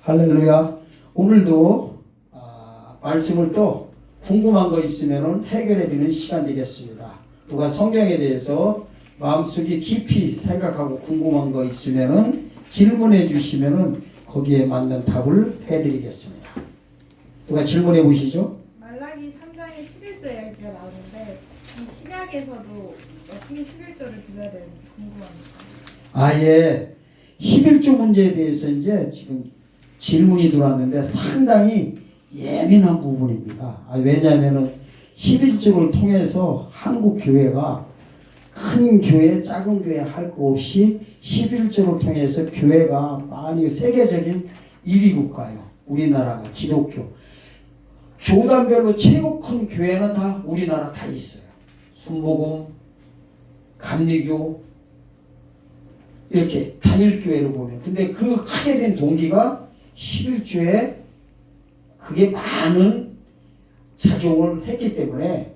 할렐루야. 오늘도 말씀을 또 궁금한 거 있으면 해결해 드리는 시간 되겠습니다. 누가 성경에 대해서 마음속에 깊이 생각하고 궁금한 거 있으면 질문해 주시면 거기에 맞는 답을 해드리겠습니다. 누가 질문해 보시죠. 말라기 3장에 11조 이야기가 나오는데 이 신약에서도 어떻게 11조를 드려야 되는지 궁금합니다. 예. 11조 문제에 대해서 이제 지금 질문이 들어왔는데 상당히 예민한 부분입니다. 왜냐하면 11조를 통해서 한국 교회가 큰 교회, 작은 교회 할 거 없이 11조를 통해서 교회가 많이 세계적인 1위 국가예요. 우리나라가 기독교. 교단별로 최고 큰 교회는 다 우리나라 다 있어요. 순복음, 감리교 이렇게 단일교회를 보면. 근데 그 크게 된 동기가 11조에 그게 많은 작용을 했기 때문에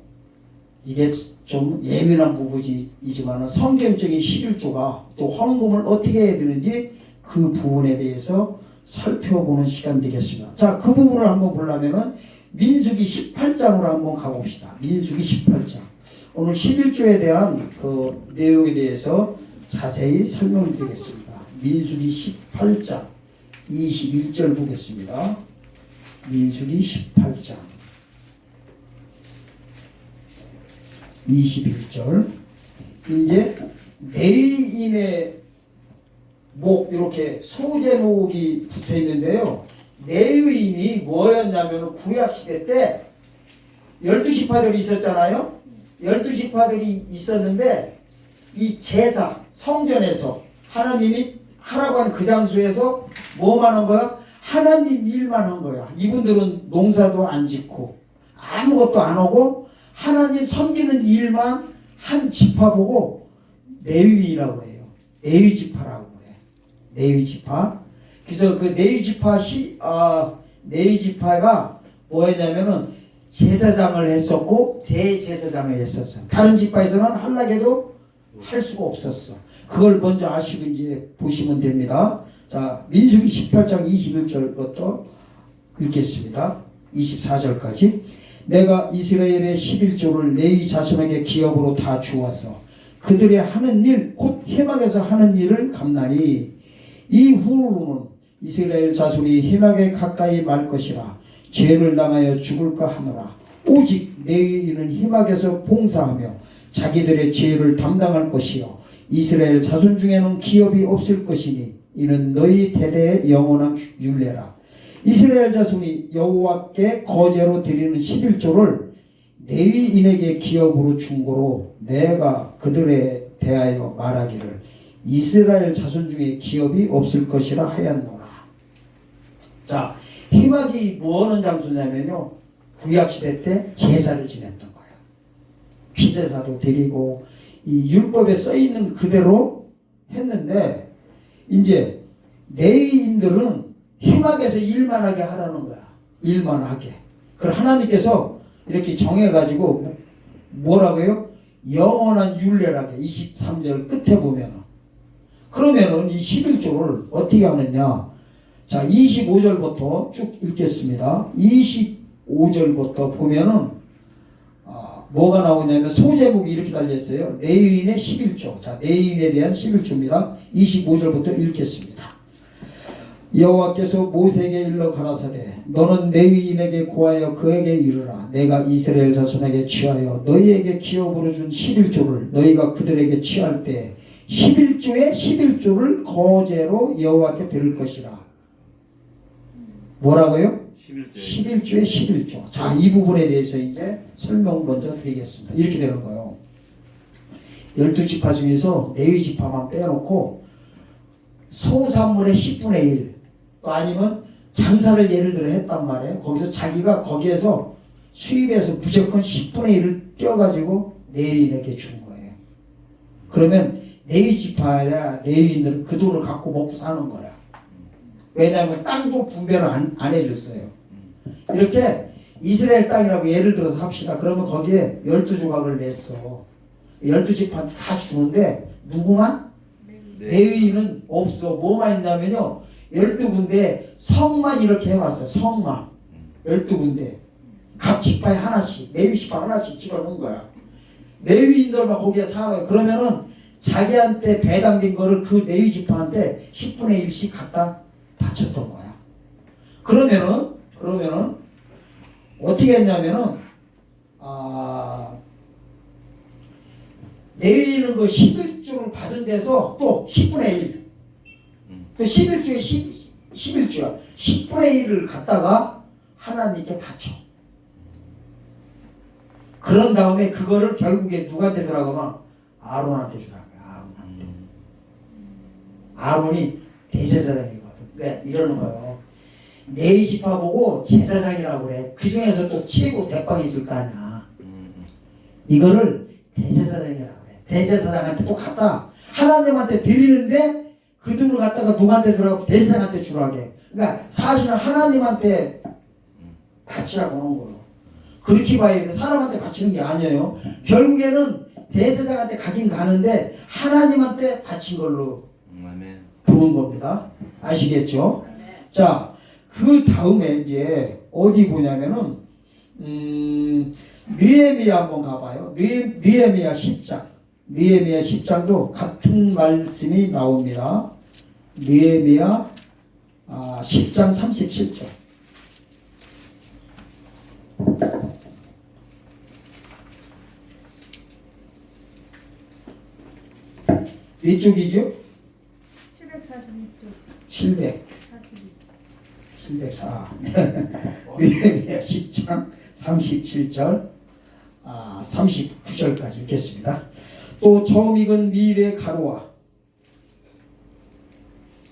이게 좀 예민한 부분이지만 성경적인 11조가 또 헌금을 어떻게 해야 되는지 그 부분에 대해서 살펴보는 시간 되겠습니다. 자, 그 부분을 한번 보려면은 민수기 18장으로 한번 가봅시다. 민수기 18장. 오늘 11조에 대한 그 내용에 대해서 자세히 설명을 드리겠습니다. 민수기 18장 21절 보겠습니다. 민수기 18장 21절. 이제 레위인의 목 이렇게 소제목이 붙어 있는데요. 레위인이 뭐였냐면 구약시대 때 12지파들이 있었잖아요. 12지파들이 있었는데 이 제사 성전에서 하나님이 하라고 한 그 장소에서 뭐만 한 거야? 하나님 일만 한 거야. 이분들은 농사도 안 짓고 아무것도 안 하고 하나님 섬기는 일만 한 지파 보고 레위라고 해요. 레위지파라고 해. 레위지파. 그래서 그 레위지파가 뭐였냐면은 제사장을 했었고 대제사장을 했었어. 다른 지파에서는 하려고 할 수가 없었어. 그걸 먼저 아시고 이제 보시면 됩니다. 자, 민수기 18장 21절부터 읽겠습니다. 24절까지. 내가 이스라엘의 11조를 레위 자손에게 기업으로 다 주어서 그들의 하는 일, 곧 회막에서 하는 일을 갚나니 이후로는 이스라엘 자손이 회막에 가까이 말 것이라 죄를 당하여 죽을까 하노라. 오직 레위인은 회막에서 봉사하며 자기들의 죄를 담당할 것이요 이스라엘 자손 중에는 기업이 없을 것이니 이는 너희 대대의 영원한 율례라. 이스라엘 자손이 여호와께 거제로 드리는 11조를 레위인에게 기업으로 준 거로 내가 그들에 대하여 말하기를 이스라엘 자손 중에 기업이 없을 것이라 하였노라. 자, 회막이 뭐하는 장소냐면요, 구약시대 때 제사를 지냈던 거예요. 피제사도 드리고 이 율법에 써있는 그대로 했는데 이제 레위인들은 회막에서 일만 하게 하라는 거야. 일만 하게. 그걸 하나님께서 이렇게 정해가지고 뭐라고요? 영원한 율례라게 23절 끝에 보면은. 그러면은 이 11조를 어떻게 하느냐? 자, 25절부터 쭉 읽겠습니다. 25절부터 보면은 뭐가 나오냐면 소제목이 이렇게 달려있어요. 레위인의 11조. 자, 레위인에 대한 11조입니다. 25절부터 읽겠습니다. 여호와께서 모세에게 일러 가라사대 너는 레위인에게 고하여 그에게 이르라. 내가 이스라엘 자손에게 취하여 너희에게 기업으로 준 11조를 너희가 그들에게 취할 때 11조에 11조를 거제로 여호와께 드릴 것이라. 뭐라고요? 11조에 11조. 자, 이 부분에 대해서 이제 설명 먼저 드리겠습니다. 이렇게 되는 거예요. 12지파 중에서 레위지파만 빼놓고 소산물의 10분의 1, 또 아니면 장사를 예를 들어 했단 말이에요. 거기서 자기가 거기에서 수입해서 무조건 10분의 1을 떼어가지고 레위인에게 준 거예요. 그러면 레위지파야 레위인들은 그 돈을 갖고 먹고 사는 거야. 왜냐하면 땅도 분배를 안 해줬어요. 이렇게 이스라엘 땅이라고 예를 들어서 합시다. 그러면 거기에 12조각을 냈어. 12지파 다 주는데 누구만? 레위인은 없어. 뭐만 있냐면요, 12군데 성만 이렇게 해왔어. 성만 12군데 각 지파에 하나씩, 레위 지파 하나씩 집어넣은 거야. 레위인들만 거기에 살아요. 그러면은 자기한테 배당된 거를 그 레위 지파한테 10분의 1씩 갖다 바쳤던 거야. 그러면은 어떻게 했냐면은 레위인은 그 11조를 받은 데서 또 10분의 1, 또 11조에 11조야. 10분의 1을 갖다가 하나님께 바쳐. 그런 다음에 그거를 결국에 누구한테 주라고 하면 아론한테 주라고 해요. 아론이 대제사장이거든. 왜? 이러는 거예요. 레위 지파 보고 제사장이라고 그래. 그 중에서 또 최고 대빵이 있을 거 아니야. 이거를 대제사장이라고 그래. 대제사장한테 또 갖다 하나님한테 드리는데 그 돈을 갖다가 누구한테 주라고? 대제사장한테 주라고 해. 그러니까 사실은 하나님한테 바치라고 하는 거예요. 그렇게 봐야 돼. 사람한테 바치는 게 아니에요. 결국에는 대제사장한테 가긴 가는데 하나님한테 바친 걸로 보는 겁니다. 아시겠죠? 자, 그 다음에 이제 어디 보냐면은 느헤미야 한번 가봐요. 느헤미야 10장. 느헤미야 10장도 같은 말씀이 나옵니다. 느헤미야 10장 37절. 이쪽이죠? 742쪽. 704. 느헤미야 10장 37절 39절까지 읽겠습니다. 또 처음 익은 밀의 가루와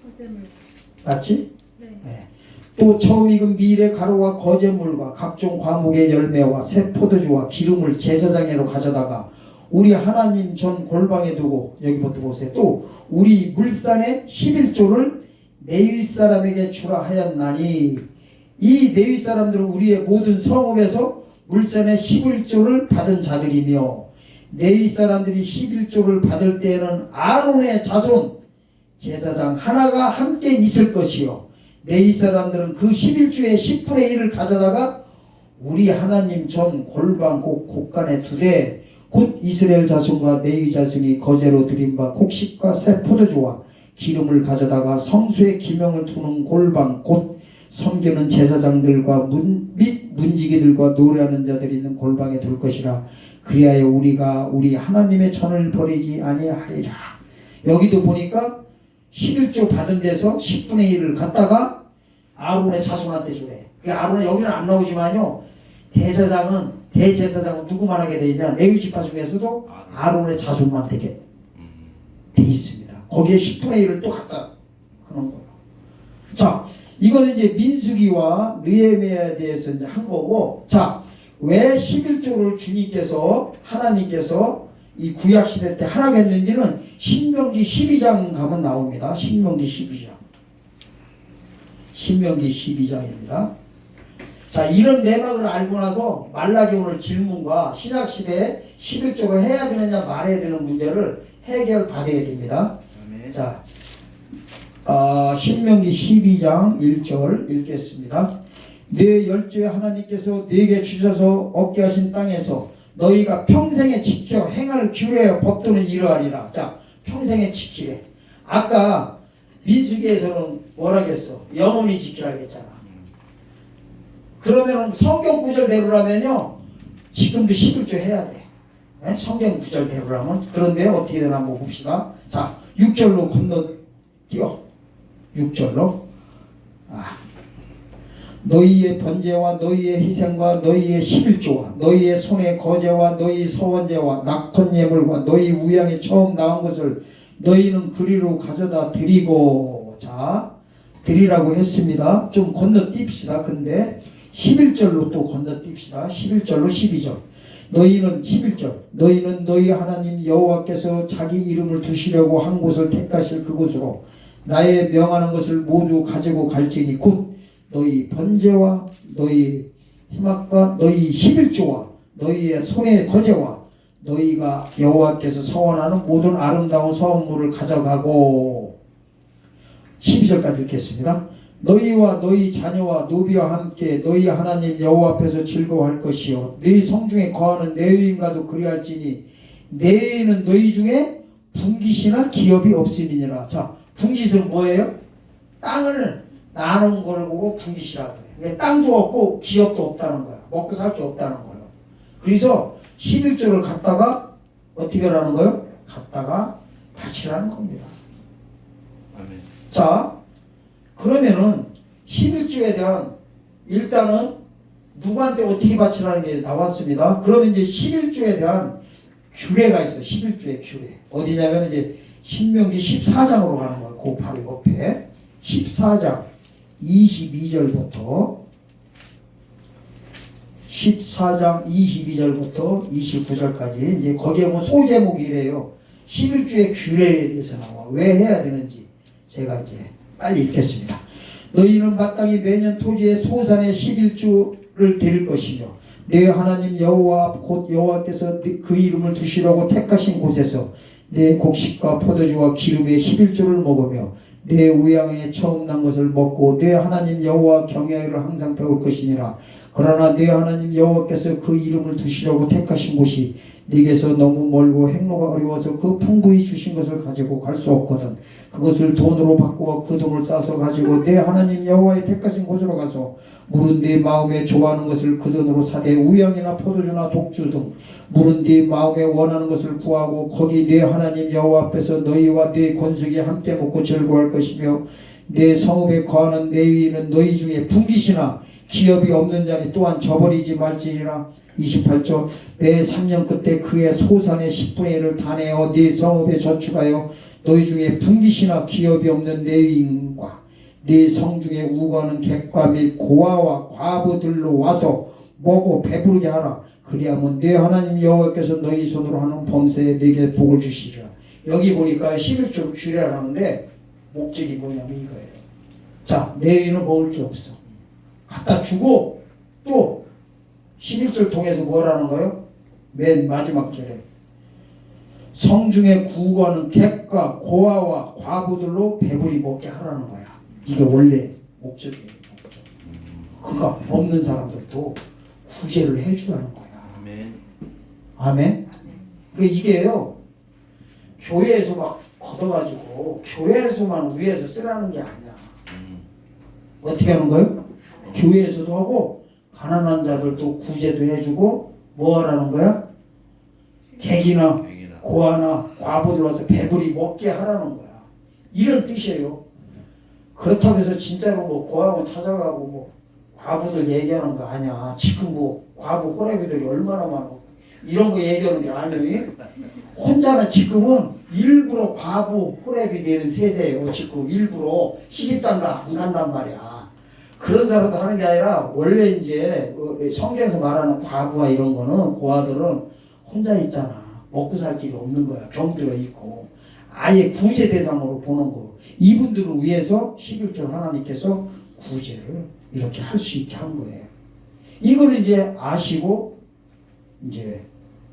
거제물. 맞지? 네. 또 처음 익은 밀의 가루와 거제물과 각종 과목의 열매와 새 포도주와 기름을 제사장에로 가져다가 우리 하나님 전 골방에 두고, 여기부터 보세요. 또 우리 물산의 11조를 레위 사람에게 주라 하였나니, 이 레위 사람들은 우리의 모든 성읍에서 물산의 11조를 받은 자들이며, 레위 사람들이 11조를 받을 때에는 아론의 자손 제사장 하나가 함께 있을 것이요, 레위 사람들은 그 11조의 10분의 1을 가져다가 우리 하나님 전 골방 곳간에 두되, 곧 이스라엘 자손과 레위 자손이 거제로 드린 바 곡식과 새 포도주와 기름을 가져다가 성소에 기명을 두는 골방 곧 섬기는 제사장들과 및 문지기들과 노래하는 자들이 있는 골방에 둘 것이라. 그리하여 우리가 우리 하나님의 전을 버리지 아니하리라. 여기도 보니까 11조 받은 데서 10분의 1을 갖다가 아론의 자손한테 주래. 아론은 여기는 안 나오지만요, 대제사장은 누구 말하게 돼 있냐? 레위 지파 중에서도 아론의 자손만 되게 돼 있습니다. 거기에 10분의 1을 또 갖다 하는 거예요. 자, 이거는 이제 민수기와 느헤미야에 대해서 이제 한 거고, 자, 왜 11조를 주님께서, 하나님께서 이 구약 시대 때 하라고 했는지는 신명기 12장 가면 나옵니다. 신명기 12장. 신명기 12장입니다. 자, 이런 내막을 알고 나서 말라기 오늘 질문과 신약 시대에 11조를 해야 되느냐 말아야 되는 문제를 해결받아야 됩니다. 자, 신명기 12장 1절 읽겠습니다. 네 열조에 하나님께서 네게 주셔서 얻게 하신 땅에서 너희가 평생에 지켜 행할 규례와 법도는 이러하리라. 자, 평생에 지키래. 아까 민수기에서는 뭐라겠어? 영원히 지키라고 했잖아. 그러면 성경 구절대로라면요, 지금도 11조 해야 돼. 네? 성경 구절대로라면. 그런데 어떻게 되나 한번 봅시다. 자, 6절로 건너뛰어. 6절로. 너희의 번제와 너희의 희생과 너희의 11조와 너희의 손의 거제와 너희 소원제와 낙헌 예물과 너희 우양에 처음 나온 것을 너희는 그리로 가져다 드리고. 자, 드리라고 했습니다. 좀 건너뛰읍시다. 근데 11절로 또 건너뜁시다. 11절로 12절. 너희는 11절. 너희는 너희 하나님 여호와께서 자기 이름을 두시려고 한 곳을 택하실 그곳으로 나의 명하는 것을 모두 가지고 갈지니 곧 너희 번제와 너희 희막과 너희 11조와 너희의 손의 거제와 너희가 여호와께서 서원하는 모든 아름다운 서원물을 가져가고. 12절까지 읽겠습니다. 너희와 너희 자녀와 노비와 함께 너희 하나님 여호와 앞에서 즐거워할 것이요 너희 성중에 거하는 레위인과도 그리할지니 레위인은 너희 중에 분깃이나 기업이 없음이니라. 자, 분깃은 뭐예요? 땅을 나눈 걸 보고 분깃이라고 해요. 그러니까 땅도 없고 기업도 없다는 거야. 먹고 살 게 없다는 거예요. 그래서 11조를 갖다가 어떻게 하라는 거예요? 갖다가 바치라는 겁니다. 아멘. 자, 그러면은 11조에 대한 일단은 누구한테 어떻게 바치라는 게 나왔습니다. 그러면 이제 11조에 대한 규례가 있어요. 11조의 규례. 어디냐면 이제 신명기 14장으로 가는 거예요. 그 바로 옆에 14장 22절부터 14장 22절부터 29절까지 이제 거기에 뭐 소제목이 이래요. 11조의 규례에 대해서 나와. 왜 해야 되는지 제가 이제 빨리 읽겠습니다. 너희는 마땅히 매년 토지의 소산의 11조를 드릴 것이며 내 하나님 여호와 곧 여호와께서 그 이름을 두시려고 택하신 곳에서 내 곡식과 포도주와 기름의 11조를 먹으며 내 우양에 처음 난 것을 먹고 내 하나님 여호와 경외를 항상 배울 것이니라. 그러나 내 하나님 여호와께서 그 이름을 두시려고 택하신 곳이 네게서 너무 멀고 행로가 어려워서 그 풍부히 주신 것을 가지고 갈 수 없거든. 그것을 돈으로 바꾸어 그 돈을 싸서 가지고 내 하나님 여호와의 택하신 곳으로 가서 물은 네 마음에 좋아하는 것을 그 돈으로 사되 우양이나 포도주나 독주 등 물은 네 마음에 원하는 것을 구하고 거기 내 하나님 여호와 앞에서 너희와 네 권속이 함께 먹고 즐거워할 것이며 내 성읍에 거하는 레위인은 너희 중에 분깃이나 기업이 없는 자니 또한 저버리지 말지니라. 28절 매 3년 끝에 그의 소산의 10분의 1을 다 내어 네 성읍에 저축하여 너희 중에 분깃이나 기업이 없는 레위인과 네 성중에 우거하는 객과 및 고아와 과부들로 와서 먹어 배부르게 하라. 그리하면 네 하나님 여호와께서 너희 손으로 하는 범사에 네게 복을 주시리라. 여기 보니까 11조 규례라는데 목적이 뭐냐면 이거예요. 자, 레위인은 먹을 게 없어. 갖다 주고 또 11절 통해서 뭐라는 거예요? 맨 마지막 절에 성중에 구거하는 객과 고아와 과부들로 배불리 먹게 하라는 거야. 이게 원래 목적이에요. 그러니까 없는 사람들도 구제를 해주라는 거야. 아멘. 아멘. 그러니까 이게요 교회에서 막 걷어가지고 교회에서만 위에서 쓰라는 게 아니야. 어떻게 하는 거예요? 교회에서도 하고 가난한 자들도 구제도 해주고 뭐 하라는 거야? 객이나 고아나 과부들 와서 배불리 먹게 하라는 거야. 이런 뜻이에요. 그렇다고 해서 진짜로 뭐 고아원 찾아가고 뭐 과부들 얘기하는 거 아니야. 지금 뭐 과부 호래비들이 얼마나 많어. 이런 거 얘기하는 게 아니니. 혼자는 지금은 일부러 과부 호래비 되는 세세예요. 지금 일부러 시집장가 안 간단 말이야. 그런 사람도 하는 게 아니라 원래 이제 성경에서 말하는 과부와 이런 거는 고아들은 혼자 있잖아. 먹고 살 길이 없는 거야. 병들어 있고. 아예 구제 대상으로 보는 거. 이분들을 위해서 11조 하나님께서 구제를 이렇게 할 수 있게 한 거예요. 이걸 이제 아시고 이제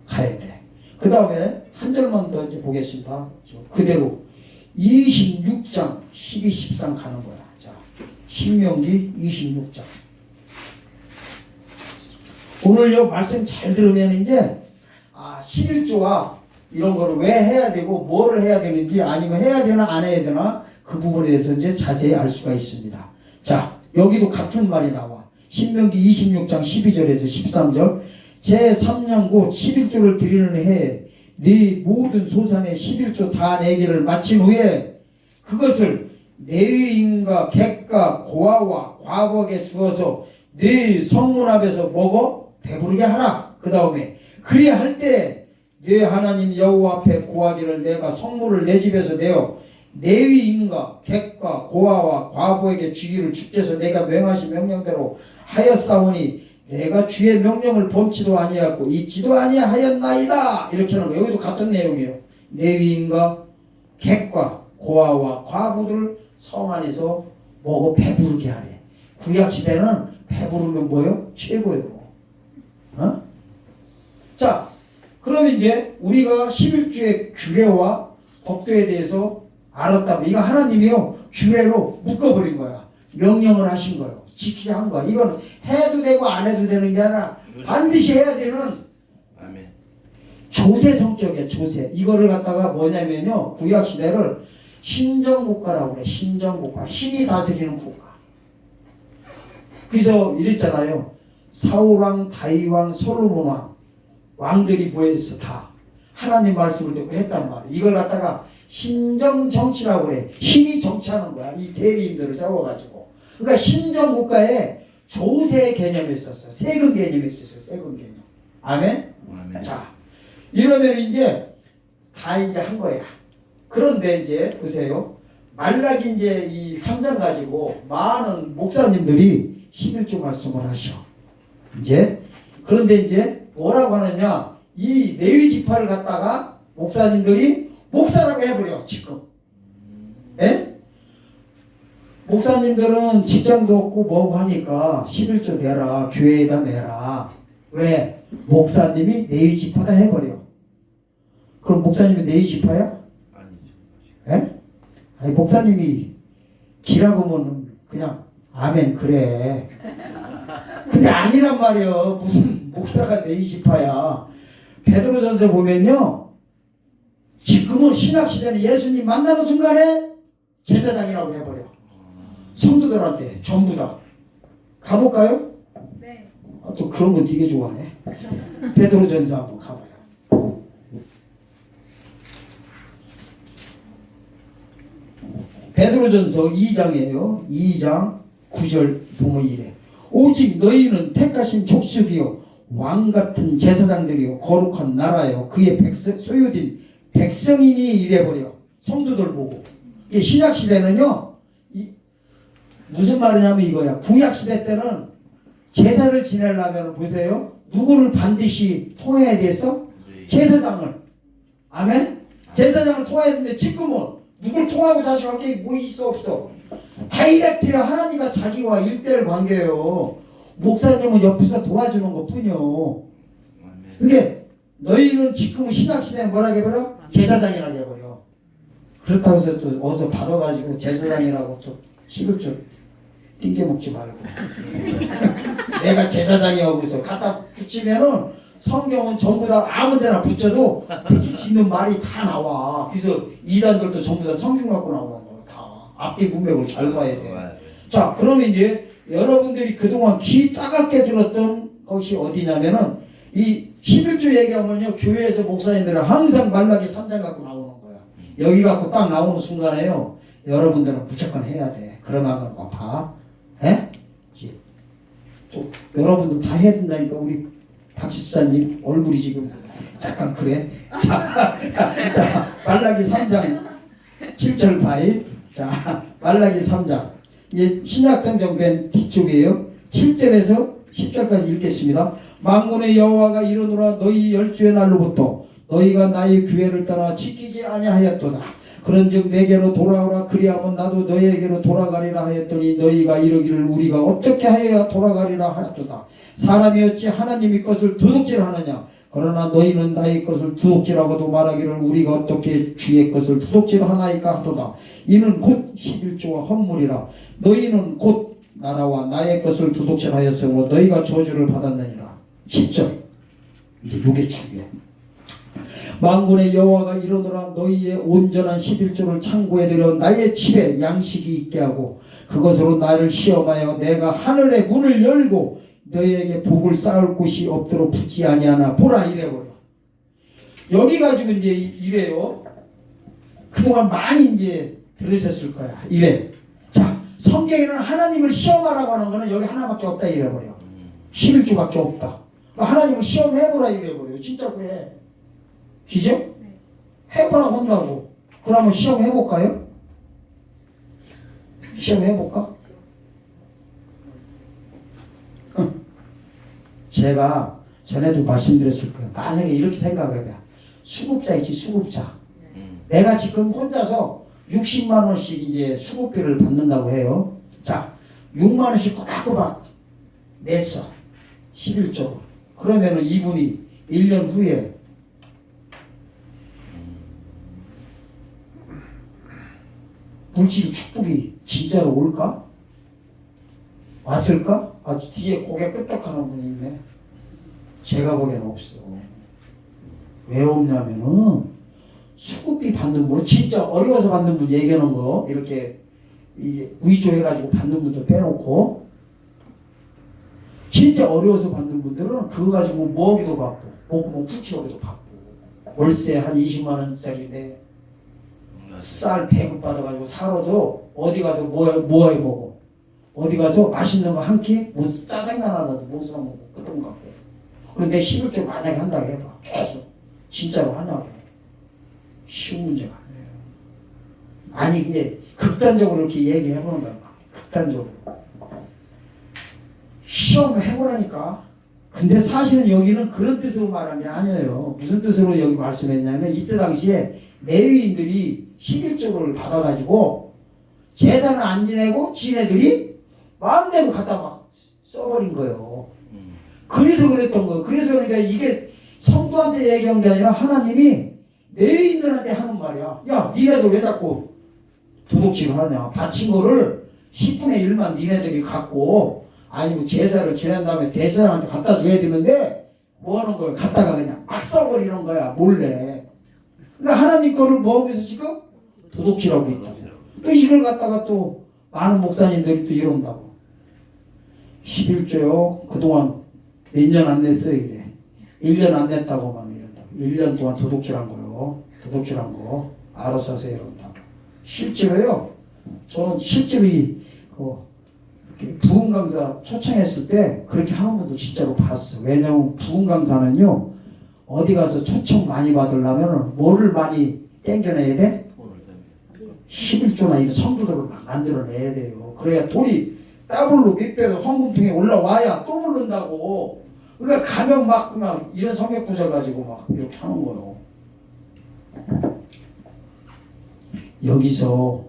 가야 돼. 그 다음에 한 절만 더 이제 보겠습니다. 그대로 26장 12, 13 가는 거야. 자, 신명기 26장. 오늘요 말씀 잘 들으면 이제 11조와 이런 거를 왜 해야 되고 뭐를 해야 되는지 아니면 해야 되나 안 해야 되나 그 부분에 대해서 이제 자세히 알 수가 있습니다. 자, 여기도 같은 말이 나와. 신명기 26장 12절에서 13절 제3년 곧 11조를 드리는 해에 네 모든 소산의 11조 다 내기를 마친 후에 그것을 레위인과 객과 고아와 과부에게 주어서 네 성문 앞에서 먹어 배부르게 하라. 그 다음에 그리야 할 때 네 하나님 여호와 앞에 고하기를 내가 성물을 내 집에서 내어 레위인과 객과 고아와 과부에게 주기를 주께서 내가 명하신 명령대로 하였사오니 내가 주의 명령을 범치도 아니하고 잊지도 아니하였나이다. 이렇게 하는 거. 여기도 같은 내용이에요. 레위인과 객과 고아와 과부들 성 안에서 먹어 배부르게 하래. 구약 시대는 배부르면 뭐예요? 최고예요. 어? 자, 그럼 이제 우리가 11조의 규례와 법도에 대해서 알았다면 이거 하나님이요 규례로 묶어버린 거야. 명령을 하신 거예요. 지키게 한 거야. 이건 해도 되고 안 해도 되는 게 아니라 반드시 해야 되는 아멘. 조세 성격이야. 조세. 이거를 갖다가 뭐냐면요. 구약 시대를 신정국가라고 그래. 신정국가. 신이 다스리는 국가. 그래서 이랬잖아요. 사울왕, 다윗왕, 솔로몬왕 왕들이 뭐했어? 다 하나님 말씀을 듣고 했단 말이야. 이걸 갖다가 신정정치라고 그래. 신이 정치하는 거야. 이 대리인들을 세워가지고. 그러니까 신정국가에 조세 개념이 있었어. 세금 개념이 있었어. 세금 개념. 아멘? 아멘. 자, 이러면 이제 다 이제 한 거야. 그런데 이제 보세요. 말라기 이제 이 3장 가지고 많은 목사님들이 11조 말씀을 하셔. 이제 그런데 이제 뭐라고 하느냐? 이 레위 지파를 갖다가 목사님들이 목사라고 해버려 지금. 예? 목사님들은 직장도 없고 뭐고 하니까 11조 내라. 교회에다 내라. 왜? 목사님이 레위 지파다 해버려. 그럼 목사님이 레위 지파야? 아니죠. 예? 아니 목사님이 기라고 하면 그냥 아멘 그래. 근데 아니란 말이야. 무슨 목사가 레위 지파야. 베드로전서 보면요. 지금은 신학시대는 예수님 만나는 순간에 제사장이라고 해버려. 성도들한테 전부 다. 가볼까요? 네. 아, 또 그런 거 되게 좋아하네. 베드로전서 한번 가봐요. 베드로전서 2장이에요. 2장 9절 보면 이래. 오직 너희는 택하신 족속이요 왕같은 제사장들이요 거룩한 나라요 그의 소유된 백성이니 이래버려. 성도들 보고. 이게 신약시대는요 무슨 말이냐면 이거야. 구약시대 때는 제사를 지내려면 보세요. 누구를 반드시 통해야 돼서? 제사장을. 아멘? 제사장을 통해야 되는데 지금은 누굴 통하고 자식할 게 뭐 있어 없어. 다이렉트야. 하나님과 자기와 1대1 관계예요. 목사님은 옆에서 도와주는 것 뿐이요. 그게 너희는 지금 신약시대는 뭐라고 해버려? 제사장이라고 해버려. 그렇다고 해서 또 어디서 받아가지고 제사장이라고 또 11조 띵겨먹지 말고 내가 제사장이라고 해서 갖다 붙이면은 성경은 전부 다 아무 데나 붙여도 붙일 수 있는 말이 다 나와. 그래서 이단들도 전부 다 성경 갖고 나오는 거야. 다 앞뒤 문맥을 잘 봐야 돼. 자, 그러면 이제 여러분들이 그동안 귀 따갑게 들었던 것이 어디냐면은 이 11조 얘기하면요 교회에서 목사님들은 항상 말라기 3장 갖고 나오는 거야. 여기 갖고 딱 나오는 순간에요 여러분들은 무조건 해야 돼. 그러면 봐. 예? 또 여러분들 다 해야 된다니까. 우리 박지사님 얼굴이 지금 약간 그래. 자, 말라기 3장 7절 바이. 자, 말라기 3장. 이게 신약성경 맨 뒤쪽이에요. 7절에서 10절까지 읽겠습니다. 만군의 여호와가 이르노라 너희 열주의 날로부터 너희가 나의 규례를 떠나 지키지 아니하였도다. 그런즉 내게로 돌아오라. 그리하면 나도 너희에게로 돌아가리라 하였더니 너희가 이르기를 우리가 어떻게 하여야 돌아가리라 하였도다. 사람이 어찌 하나님의 것을 도둑질하느냐. 그러나 너희는 나의 것을 도둑질하고도 말하기를 우리가 어떻게 주의 것을 도둑질하나이까 하도다. 이는 곧 11조와 헌물이라. 너희는 곧 나라와 나의 것을 도둑질하였으므로 너희가 저주를 받았느니라. 10절. 이제 요게 중요해. 만군의 여호와가 이르노라 너희의 온전한 11조를 창고에 들여 나의 집에 양식이 있게 하고 그것으로 나를 시험하여 내가 하늘의 문을 열고 너희에게 복을 쌓을 곳이 없도록 붙지 아니하나 보라 이래버려. 여기 가지고 이제 이래요. 그동안 많이 이제 들으셨을 거야. 이래. 자, 성경에는 하나님을 시험하라고 하는 거는 여기 하나밖에 없다 이래버려. 11조밖에 없다. 하나님을 시험해보라 이래버려. 진짜 그래. 기죠? 네. 해보라 한다고. 그럼 한번 시험해볼까요? 시험해볼까? 제가 전에도 말씀드렸을 거예요. 만약에 이렇게 생각해봐. 수급자 있지, 수급자. 내가 지금 혼자서 60만 원씩 이제 수급비를 받는다고 해요. 자, 6만 원씩 꼬박꼬박 냈어. 11조. 그러면은 이분이 1년 후에 물질 축복이 진짜로 올까? 왔을까? 아주 뒤에 고개 끄덕하는 분이 있네. 제가 보기에는 없어. 왜 없냐면은 수급비 받는 분은 진짜 어려워서 받는 분 얘기하는 거 이렇게 위조해가지고 받는 분들 빼놓고 진짜 어려워서 받는 분들은 그거 가지고 먹이도 받고 목구멍 붙이기도 받고 월세 한 20만 원짜리인데 쌀 배급 받아가지고 살아도 어디 가서 뭐해 먹어. 어디 가서 맛있는 거 한 끼 뭐 짜장면 하나도 못 사 먹고 그런 거 같고. 그런데 11조 만약에 한다고 해봐. 계속 진짜로 하냐고. 쉬운 문제가 아니에요. 아니 근데 극단적으로 이렇게 얘기해보는 거야. 극단적으로. 시험 해보라니까. 근데 사실은 여기는 그런 뜻으로 말한 게 아니에요. 무슨 뜻으로 여기 말씀했냐면 이때 당시에 레위인들이 11조를 받아가지고 제사는 안 지내고 지네들이 마음대로 갖다 막 써버린 거예요. 그래서 그랬던 거예요. 그래서 그러니까 이게 성도한테 얘기한 게 아니라 하나님이 레위인들한테 하는 말이야. 야, 니네들 왜 자꾸 도둑질을 하냐. 바친 거를 10분의 1만 니네들이 갖고 아니면 제사를 지낸 다음에 대사한테 갖다 줘야 되는데 뭐 하는 거야? 갖다가 그냥 막 써버리는 거야. 몰래. 그러니까 하나님 거를 먹어서 지금 도둑질하고 있다고. 또 이걸 갖다가 또 많은 목사님들이 또 이런다고. 11조요. 그동안 몇 년 안 냈어요. 이래. 1년 안 냈다고만 이런다고. 1년 동안 도둑질한 거요. 도둑질한 거. 알아서 하세요. 이런다고. 실제로요. 저는 실제로 부흥 강사 초청했을 때 그렇게 하는 분도 진짜로 봤어. 왜냐면 부흥 강사는요. 어디 가서 초청 많이 받으려면 뭐를 많이 땡겨내야 돼? 11조나 이 성도들을 만들어내야 돼요. 그래야 돈이 더블로 몇 배로 헌금통에 올라와야 또 부른다고. 그러니까 가면 막 그냥 이런 성격 구절 가지고 막 이렇게 하는 거예요. 여기서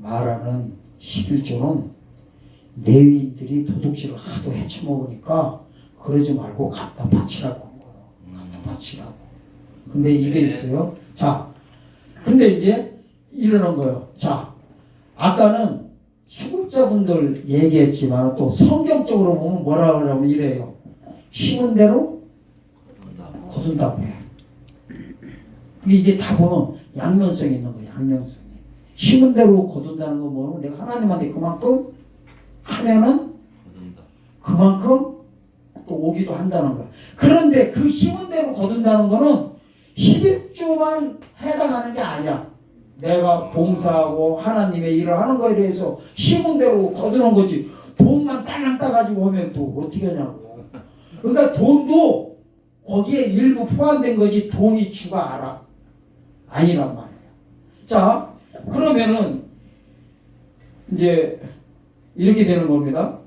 말하는 11조는 레위인들이 도둑질을 하도 해쳐먹으니까 그러지 말고 갖다 바치라고 한 거예요. 갖다 바치라고. 근데 이게 있어요. 자, 근데 이제 이러는 거예요. 자, 아까는 수급자분들 얘기했지만 또 성경적으로 보면 뭐라 그러냐면 이래요. 심은 대로 거둔다고 해. 근데 이게 다 보면 양면성이 있는 거예요. 양면성이. 심은 대로 거둔다는 건 뭐냐면 내가 하나님한테 그만큼 하면은 그만큼 또 오기도 한다는 거야. 그런데 그 심은 대로 거둔다는 거는 11조만 해당하는 게 아니야. 내가 봉사하고 하나님의 일을 하는 거에 대해서 심은 대로 거두는 거지. 돈만 딸랑 따가지고 오면 또 어떻게 하냐고. 그러니까 돈도 거기에 일부 포함된 거지 돈이 주가 알아. 아니란 말이야. 자, 그러면은 이제 이렇게 되는 겁니다.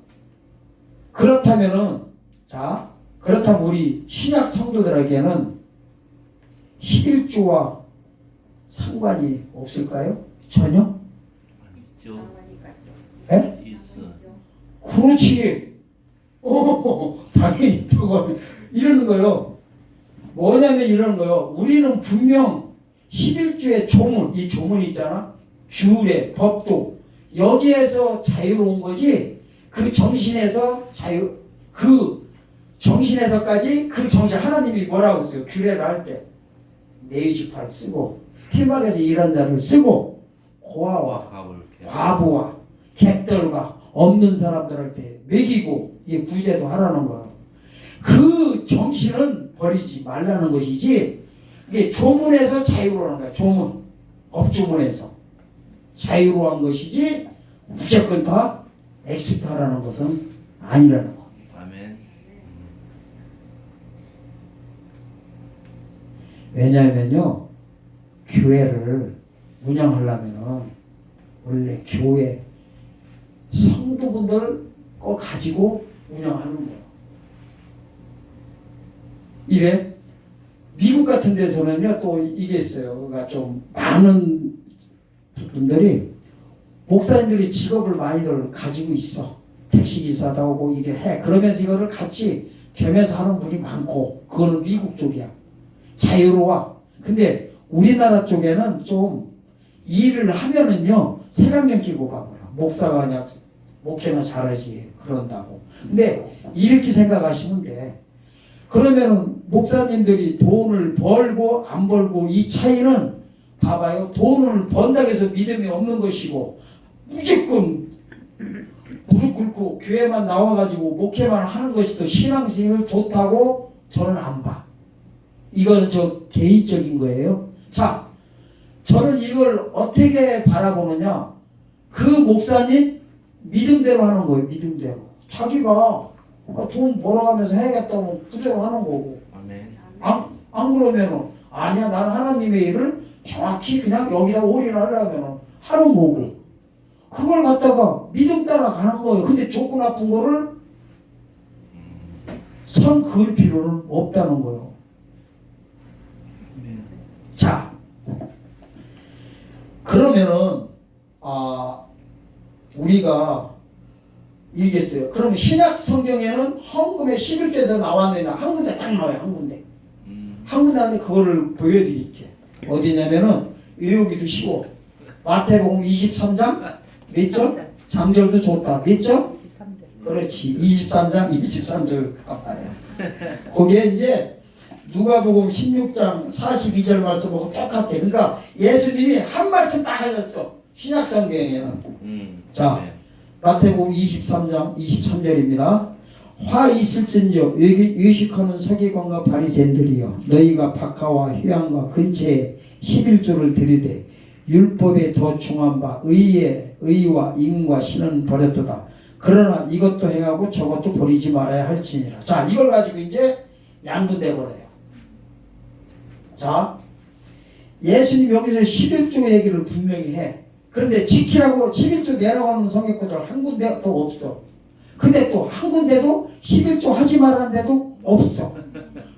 그렇다면은 자, 그렇다면 우리 신약 성도들에게는 11조와 상관이 없을까요? 전혀? 있죠. 예? 있어. 그렇지. 당연히 있다고 이러는 거예요. 뭐냐면 이러는 거예요. 우리는 분명 11조의 조문, 이 조문 있잖아. 규례, 법도 여기에서 자유로운 거지. 그 정신에서 그 정신에서까지 그 정신 하나님이 뭐라고 써요? 규례를 할 때 내의지파를 쓰고 피막에서 일한 자를 쓰고 고아와 과부와 객들과 없는 사람들한테 먹이고 이 구제도 하라는 거예요. 그 정신은 버리지 말라는 것이지 이게 조문에서 자유로운 거야. 조문, 법조문에서 자유로운 것이지 무조건 다 엑스파라는 것은 아니라는 겁니다. 아멘. 왜냐하면요, 교회를 운영하려면은 원래 교회 성도분들 거 가지고 운영하는 거예요. 이래 미국 같은 데서는요 또 이게 있어요. 그러니까 좀 많은 분들이 목사님들이 직업을 많이들 가지고 있어. 택시기사도 하고 이게 해. 그러면서 이거를 같이 겸해서 하는 분이 많고 그거는 미국 쪽이야. 자유로워. 근데 우리나라 쪽에는 좀 일을 하면은요 색안경 끼고 가버려. 목사가 그냥 목회나 잘하지 그런다고. 근데 이렇게 생각하시면 돼. 그러면은 목사님들이 돈을 벌고 안 벌고 이 차이는 봐봐요. 돈을 번다고 해서 믿음이 없는 것이고 무조건 무릎 꿇고 교회만 나와가지고 목회만 하는 것이 더 신앙생활 좋다고 저는 안 봐. 이거는 저 개인적인 거예요. 자, 저는 이걸 어떻게 바라보느냐. 그 목사님 믿음대로 하는 거예요. 믿음대로. 자기가 돈 벌어가면서 해야겠다고 그대로 하는 거고. 아멘. 안 그러면은 아니야 나는 하나님의 일을 정확히 그냥 여기다 올인하려면 하는 거고. 그걸 갖다가 믿음 따라 가는 거예요. 근데 좋고 나쁜 거를 선 그을 필요는 없다는 거예요. 아멘. 자, 그러면은 우리가 이겠어요. 그러면 신약 성경에는 헌금의 11조에서 나왔느냐? 한 군데 딱 나와요. 한 군데. 한 군데 하는데 그거를 보여드릴게. 어디냐면은 외우기도 쉬워. 마태복음 23장 몇 절? 장절도 좋다. 몇 절? 23절. 그렇지. 23장 23절 가봐요. 거기에 이제 누가복음 16장 42절 말씀하고 똑같아. 그러니까 예수님이 한 말씀 딱 하셨어. 신약 성경에는. 자, 네. 마태복음 23장 23절입니다. 화 있을진저 외식하는 서기관과 바리새인들이여 너희가 박하와 휴양과 근처에 11조를 들이되 율법에 더 중한 바 의와 임과 신은 버렸도다. 그러나 이것도 행하고 저것도 버리지 말아야 할지니라. 자, 이걸 가지고 이제 양분돼 버려요. 자, 예수님 여기서 11조 얘기를 분명히 해. 그런데 지키라고 11조 내라고 하는 성경 구절 한 군데도 없어. 근데 또 한 군데도 11조 하지 말라는 데도 없어.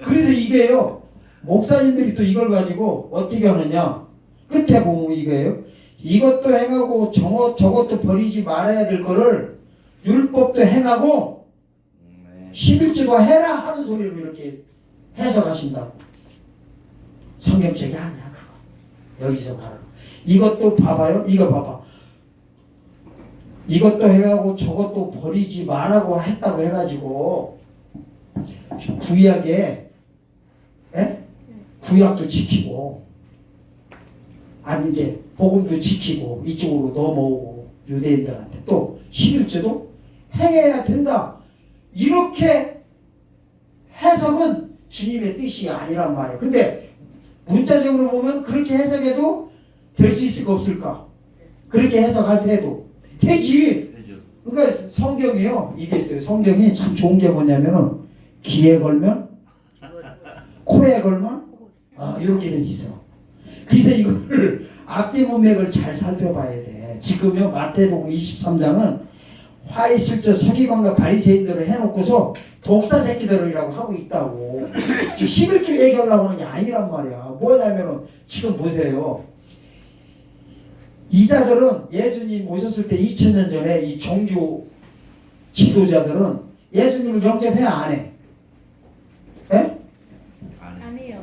그래서 이게요, 목사님들이 또 이걸 가지고 어떻게 하느냐. 끝에 보면 이거예요. 이것도 행하고 저것도 버리지 말아야 될 거를 율법도 행하고 11조도 해라 하는 소리로 이렇게 해석하신다고. 성경책이 아니야 그거. 여기서 말하는 이것도 봐봐요. 이거 봐봐. 이것도 해가고 저것도 버리지 말라고 했다고 해가지고 구약에 구약도 지키고 아니 이제 복음도 지키고 이쪽으로 넘어오고 유대인들한테 또 11조도 행해야 된다. 이렇게 해석은 주님의 뜻이 아니란 말이에요. 근데 문자적으로 보면 그렇게 해석해도 될 수 있을까 없을까? 그렇게 해석할 때도 되지. 그러니까 성경이요. 이게 있어요. 성경이 참 좋은 게 뭐냐면은 귀에 걸면 코에 걸면 이렇게 돼 있어. 그래서 이거를 앞뒤 문맥을 잘 살펴봐야 돼. 지금요 마태복음 23장은 화이슬저 서기관과 바리새인들을 해놓고서 독사 새끼들이라고 하고 있다고. 11조 얘기하려고 하는 게 아니란 말이야. 뭐냐면은 지금 보세요. 이자들은 예수님 오셨을 때 2000년 전에 이 종교 지도자들은 예수님을 영접해 안 해? 예? 아니에요.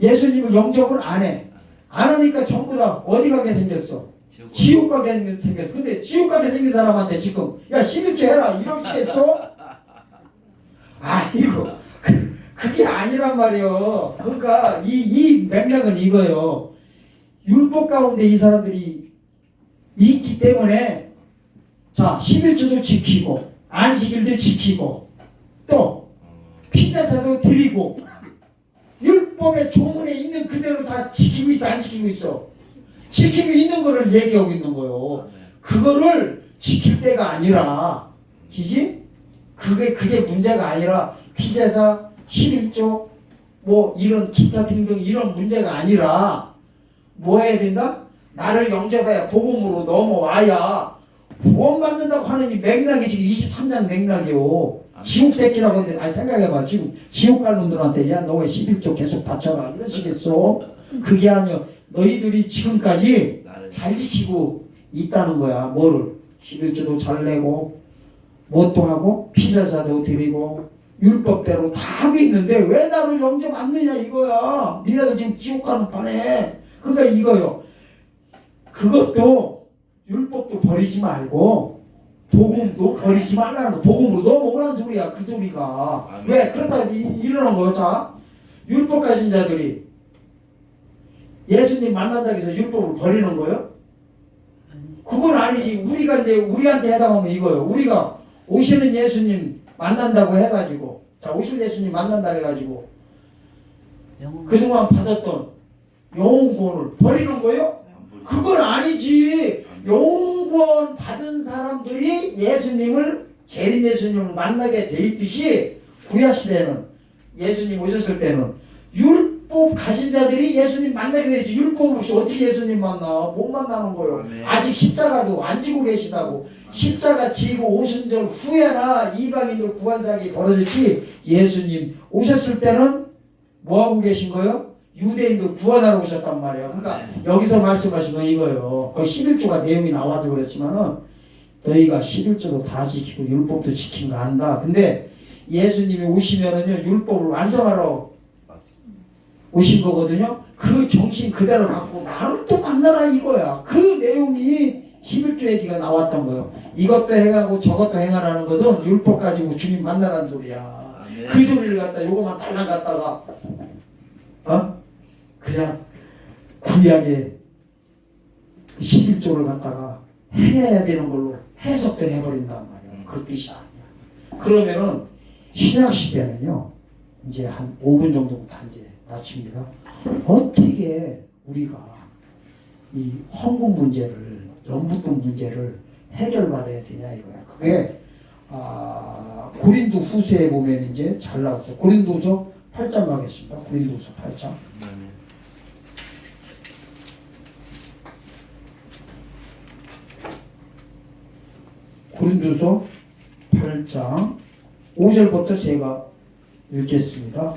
예수님을 영접을 안 해. 안 하니까 전부 다 어디 가게 생겼어? 지옥 가게 생겼어. 근데 지옥 가게 생긴 사람한테 지금 야 11조 해라 이러시겠어? 아이고 그게 아니란 말이에요. 그러니까 이 맥락은 이거예요. 율법 가운데 이 사람들이 있기 때문에 자 11조도 지키고 안식일도 지키고 또 피자사도 드리고 율법의 조문에 있는 그대로 다 지키고 있어 안 지키고 있어? 지키고 있는 거를 얘기하고 있는 거예요. 그거를 지킬 때가 아니라 그지? 그게 문제가 아니라 피제사 11조 뭐 이런 기타 등등 이런 문제가 아니라 뭐 해야 된다? 나를 영접해야 복음으로 넘어와야 구원받는다고 하는 이 맥락이 지금 23장 맥락이요. 지옥 새끼라고 하는데 아니 생각해봐. 지금 지옥 갈 놈들한테 야 너 왜 11조 계속 바쳐라 이러시겠어? 그게 아니야. 너희들이 지금까지 잘 지키고 있다는 거야. 뭐를? 11조도 잘 내고 뭣도 하고 피자사도 드리고 율법대로 다 하고 있는데 왜 나를 영접 안 느냐 이거야. 니네도 지금 지옥 가는 판에. 그러니까 이거요. 그것도 율법도 버리지 말고 복음도 버리지 말라는 거. 복음으로 넘어오라는 소리야. 그 소리가. 아멘. 왜? 그렇다 이러는 거요. 자, 율법 가진 자들이 예수님 만난다고 해서 율법을 버리는 거예요? 그건 아니지. 우리가 이제 우리한테 해당하면 이거예요. 우리가 오시는 예수님 만난다고 해가지고, 자, 오실 예수님 만난다고 해가지고 그동안 받았던 영혼 구원을 버리는 거예요? 그건 아니지. 영혼 구원 받은 사람들이 예수님을, 재림 예수님을 만나게 돼 있듯이 구약 시대는, 예수님 오셨을 때는 율법 가진 자들이 예수님 만나게 되지. 율법 없이 어떻게 예수님 만나? 못 만나는 거예요. 아멘. 아직 십자가도 안 지고 계시다고. 십자가 지고 오순절 후에나 이방인들 구원사역이 벌어졌지. 예수님 오셨을 때는 뭐 하고 계신 거예요? 유대인도 구원하러 오셨단 말이에요. 그러니까 여기서 말씀하신 건 이거예요. 그 11조가 내용이 나와서 그렇지만은 너희가 11조도 다 지키고 율법도 지킨 거 안다. 근데 예수님이 오시면은요, 율법을 완성하러 오신 거거든요. 그 정신 그대로 갖고 나를 또 만나라 이거야. 그 내용이 11조 얘기가 나왔던 거예요. 이것도 행하고 저것도 행하라는 것은 율법 가지고 주님 만나라는 소리야. 그 소리를 갖다 요거만 달랑 갖다가 그냥 구약의 11조를 갖다가 해야 되는 걸로 해석들 해버린단 말이야. 그 뜻이 아니야. 그러면은 신약 시대는요, 이제 한 5분 정도부터 이제 마칩니다. 어떻게 우리가 이 헌금 문제를, 연부금 문제를 해결받아야 되냐 이거야. 그게 고린도 후서에 보면 이제 잘 나왔어요. 고린도서 8장 가겠습니다. 고린도서 8장. 고린도서 8장 5절부터 제가 읽겠습니다.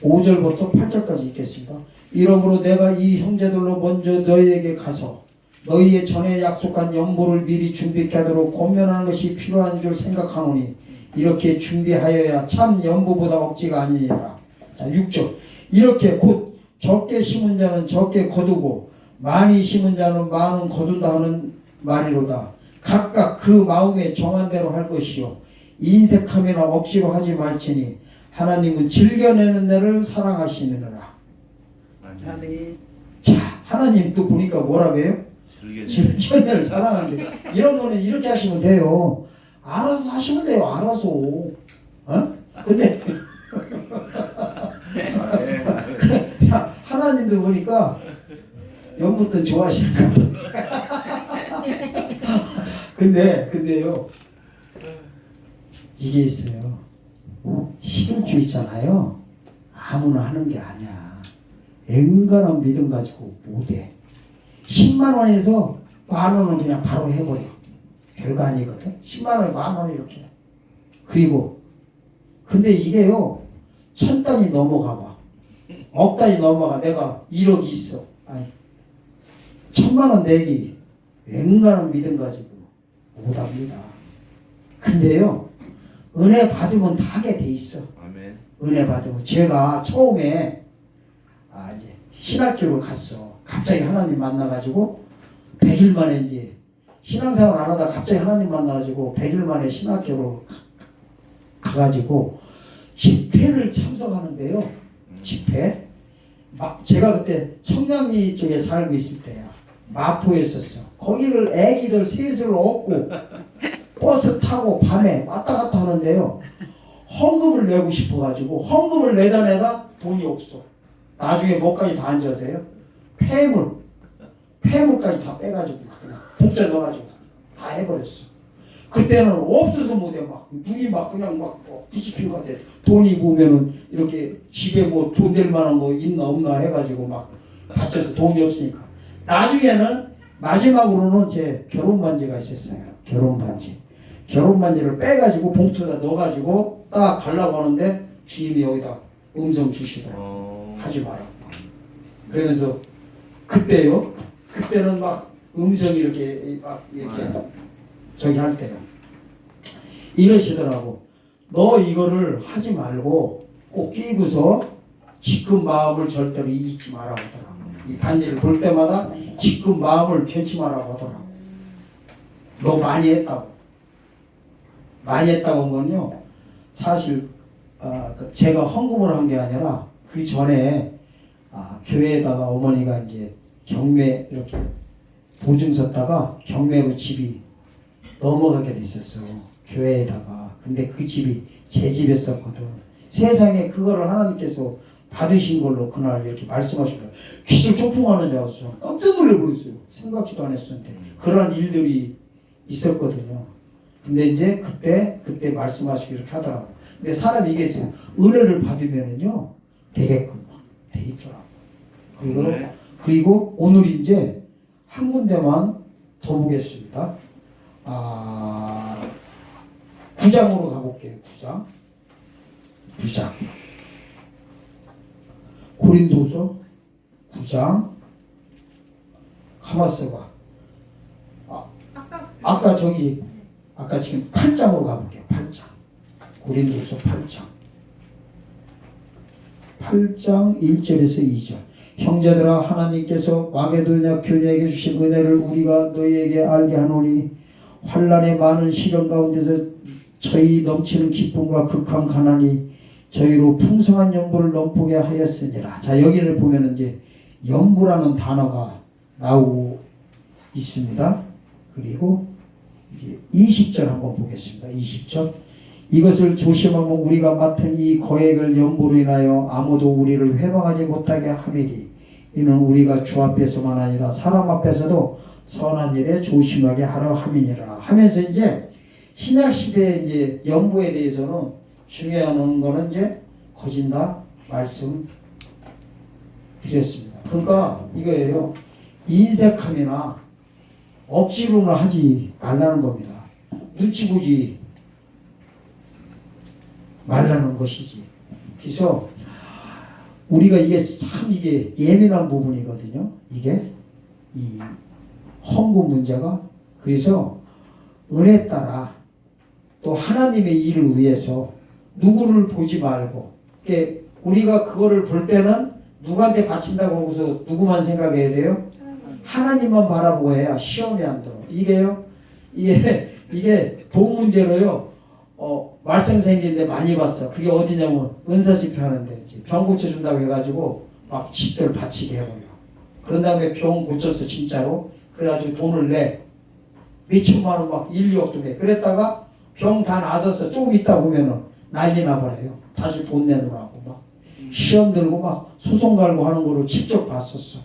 5절부터 8절까지 읽겠습니다. 이러므로 내가 이 형제들로 먼저 너희에게 가서 너희의 전에 약속한 연보를 미리 준비케 하도록 권면하는 것이 필요한 줄 생각하노니 이렇게 준비하여야 참 연보보다 억지가 아니니라. 자, 6절. 이렇게 곧 적게 심은 자는 적게 거두고 많이 심은 자는 많은 거둔다 하는 말이로다. 각각 그 마음에 정한 대로 할 것이요 인색함이나 억지로 하지 말지니 하나님은 즐겨내는 데를 사랑하시느니라. 자, 하나님 또 보니까 뭐라고 해요? 즐겨내를 사랑하는데 이런 거는 이렇게 하시면 돼요. 알아서 하시면 돼요. 알아서. 근데 자, 하나님도 보니까 연부터 좋아하시니까 근데요, 이게 있어요. 11조 있잖아요. 아무나 하는 게 아니야. 앵간한 믿음 가지고 못해. 10만 원에서 만 원은 그냥 바로 해버려. 별거 아니거든. 10만 원에 만 원 이렇게. 그리고 근데 이게요, 1000단위 넘어가 봐. 억 단위 넘어가. 내가 1억이 있어. 아니, 1000만 원 내기 앵간한 믿음 가지고 못합니다. 근데요, 은혜 받으면 다 하게 돼 있어. 아멘. 은혜 받으면. 제가 처음에 이제 신학교를 갔어. 갑자기 하나님 만나가지고 100일 만에 이제 신앙생활 안 하다가 갑자기 하나님 만나가지고 100일 만에 신학교로 가가지고 집회를 참석하는데요. 집회. 제가 그때 청량리 쪽에 살고 있을 때야. 마포에 있었어. 거기를 애기들 셋을 얻고 버스 타고 밤에 왔다 갔다 하는데요. 헌금을 내고 싶어가지고 헌금을 내다 돈이 없어. 나중에 뭐까지 다 앉아서요. 폐물까지 다 빼가지고 그냥 복대 넣어가지고 다 해버렸어. 그때는 없어서 못해. 막 눈이 막 그냥 막 뒤집힌 것 같아. 돈이 보면은 이렇게 집에 뭐 돈 될 만한 거 있나 없나 해가지고 막 받쳐서 돈이 없으니까. 나중에는 마지막으로는 제 결혼 반지가 있었어요. 결혼 반지를 빼가지고 봉투에다 넣어가지고 딱 가려고 하는데 주님이 여기다 음성 주시더라고요. 하지 마라. 그러면서 그때는 막 음성이 이렇게 저기 할 때요. 이러시더라고. 너 이거를 하지 말고 꼭 끼고서 지금 마음을 절대로 잊지 마라 하더라고. 이 반지를 볼 때마다 지금 마음을 변치 마라 하더라고. 너 많이 했다고. 많이 했다고 한 건요. 사실 제가 헌금을 한 게 아니라 그 전에 교회에다가 어머니가 이제 경매 이렇게 보증 섰다가 경매로 집이 넘어가게 됐었어. 교회에다가. 근데 그 집이 제 집이었거든. 세상에 그거를 하나님께서 받으신 걸로 그날 이렇게 말씀하신 거예요. 귀신 초풍하는 줄 알았어. 깜짝 놀래버렸어요. 생각지도 안 했었는데. 그런 일들이 있었거든요. 근데 이제 그때 말씀하시기 이렇게 하더라고. 근데 사람이 이게 있어요. 은혜를 받으면은요, 되게끔 돼 있더라고. 그리고 오늘 이제 한 군데만 더 보겠습니다. 9장으로 가볼게요. 9장. 고린도서 9장. 가만있어 봐. 아까 지금 8장으로 가볼게요. 8장. 고린도서 8장. 8장 1절에서 2절. 형제들아, 하나님께서 마게도냐 교회에게 주신 은혜를 우리가 너희에게 알게 하노니 환난의 많은 시련 가운데서 저희 넘치는 기쁨과 극한 가난이 저희로 풍성한 연보를 넘보게 하였으니라. 자, 여기를 보면 이제 연보라는 단어가 나오고 있습니다. 그리고 이제 20절 한번 보겠습니다. 20절. 이것을 조심하면 우리가 맡은 이 거액을 연보로 인하여 아무도 우리를 회방하지 못하게 함이리. 이는 우리가 주 앞에서만 아니라 사람 앞에서도 선한 일에 조심하게 하려 함이니라. 하면서 이제 신약 시대의 이제 연보에 대해서는 중요한 거는 이제 거진다 말씀드렸습니다. 그러니까 이거예요. 인색함이나 억지로는 하지 말라는 겁니다. 눈치 보지 말라는 것이지. 그래서 우리가 이게 예민한 부분이거든요. 이게 이 헌금 문제가. 그래서 은혜 따라 또 하나님의 일을 위해서 누구를 보지 말고, 우리가 그거를 볼 때는 누구한테 바친다고 하고서 누구만 생각해야 돼요? 하나님만 바라보고 해야 시험이 안 들어. 이게 돈 문제로요. 말썽 생기는데 많이 봤어. 그게 어디냐면 은사 집회하는데 병 고쳐준다고 해가지고 막 집들 바치게 해버려. 그런 다음에 병 고쳤어 진짜로. 그래가지고 돈을 내. 몇천만 원 막 1, 2억도 내. 그랬다가 병 다 나섰어. 조금 있다 보면은 난리 나버려요. 다시 돈 내놓으라고 막 시험 들고 막 소송 갈고 하는 거를 직접 봤었어.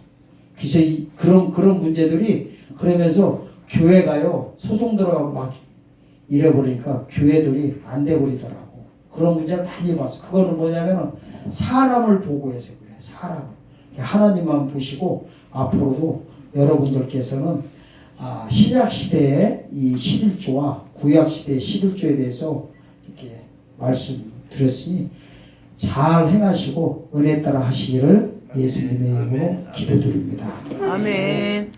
그래서 그런 문제들이, 그러면서 교회가요 소송 들어가고 막 이래버리니까 교회들이 안 돼버리더라고. 그런 문제를 많이 봤어. 그거는 뭐냐면은 사람을 보고 해서 그래. 사람. 하나님만 보시고 앞으로도 여러분들께서는 신약 시대의 이 11조와 구약 시대의 11조에 대해서 이렇게 말씀드렸으니 잘 행하시고 은혜 따라 하시기를 예수님의 이름으로 기도드립니다. 아멘.